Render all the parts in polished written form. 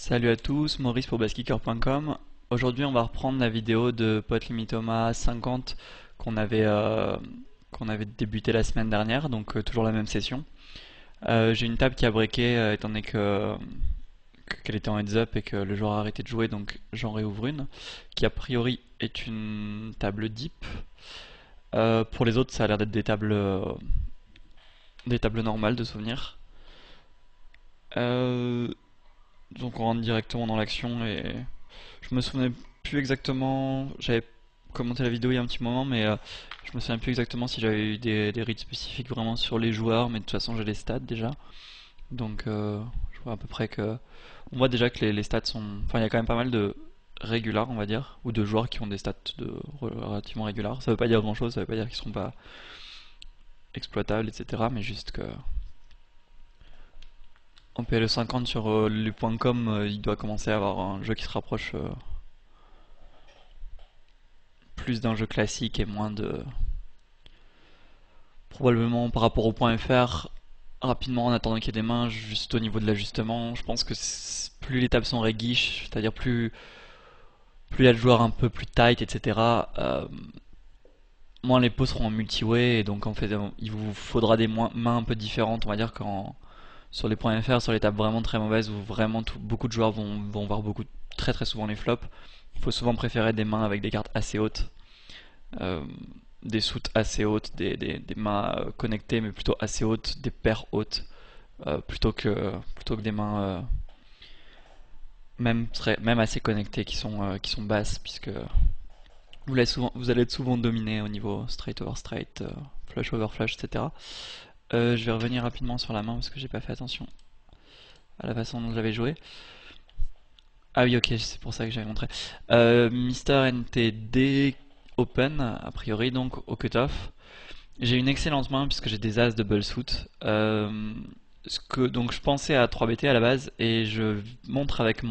Salut à tous, Maurice pour basekicker.com. Aujourd'hui, on va reprendre la vidéo de Pot Limitoma 50 qu'on avait, euh, qu'on avait débuté la semaine dernière, donc toujours la même session. J'ai une table qui a breaké étant donné qu'elle était en heads up et que le joueur a arrêté de jouer, donc j'en réouvre une, qui a priori est une table deep. Pour les autres, ça a l'air d'être des tables normales de souvenirs. Euh, donc on rentre directement dans l'action et je me souvenais plus exactement, j'avais commenté la vidéo il y a un petit moment, mais je me souviens plus exactement si j'avais eu des reads spécifiques vraiment sur les joueurs, mais de toute façon j'ai les stats déjà. Donc je vois à peu près que... On voit déjà que les stats sont... Enfin il y a quand même pas mal de régulars on va dire, ou de joueurs qui ont des stats relativement régulars. Ça veut pas dire grand chose, ça veut pas dire qu'ils seront pas exploitables, etc. Mais juste que... En PLE 50 sur les points com, il doit commencer à avoir un jeu qui se rapproche plus d'un jeu classique et moins de... Probablement par rapport au point FR, rapidement en attendant qu'il y ait des mains, juste au niveau de l'ajustement, je pense que plus les tables sont réguiches, c'est-à-dire plus il y a le joueur un peu plus tight, etc., moins les pots seront en multi-way, et donc en fait il vous faudra des mains un peu différentes, on va dire, sur les points FR, sur les tables vraiment très mauvaises, où vraiment beaucoup de joueurs vont voir très très souvent les flops. Il faut souvent préférer des mains avec des cartes assez hautes. Euh, des soutes assez hautes, des mains connectées mais plutôt assez hautes, des paires hautes, plutôt que des mains même assez connectées qui sont basses, puisque vous allez être souvent dominé au niveau straight over straight, flush over flush, etc. Je vais revenir rapidement sur la main parce que j'ai pas fait attention à la façon dont j'avais joué. Ah oui, ok, c'est pour ça que j'avais montré. Mister NTD Open, a priori, donc au cutoff. J'ai une excellente main puisque j'ai des as double suit. Donc je pensais à 3BT à la base et je montre avec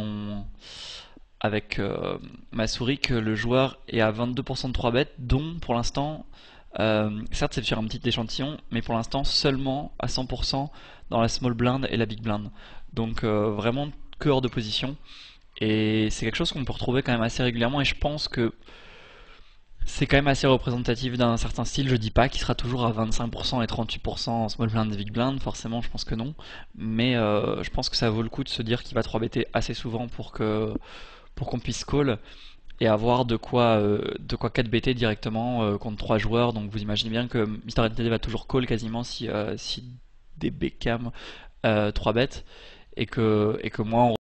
ma souris que le joueur est à 22% de 3 bêtes, dont pour l'instant, certes c'est sur un petit échantillon, mais pour l'instant seulement à 100% dans la small blind et la big blind. Donc vraiment que hors de position. Et c'est quelque chose qu'on peut retrouver quand même assez régulièrement et je pense que c'est quand même assez représentatif d'un certain style. Je dis pas qu'il sera toujours à 25% et 38% en small blind et big blind, forcément je pense que non. Mais je pense que ça vaut le coup de se dire qu'il va 3BT assez souvent pour qu'on puisse call et avoir de quoi 4BT directement contre 3 joueurs. Donc vous imaginez bien que Mr. NTD va toujours call quasiment si des Beckham 3 bet et que moi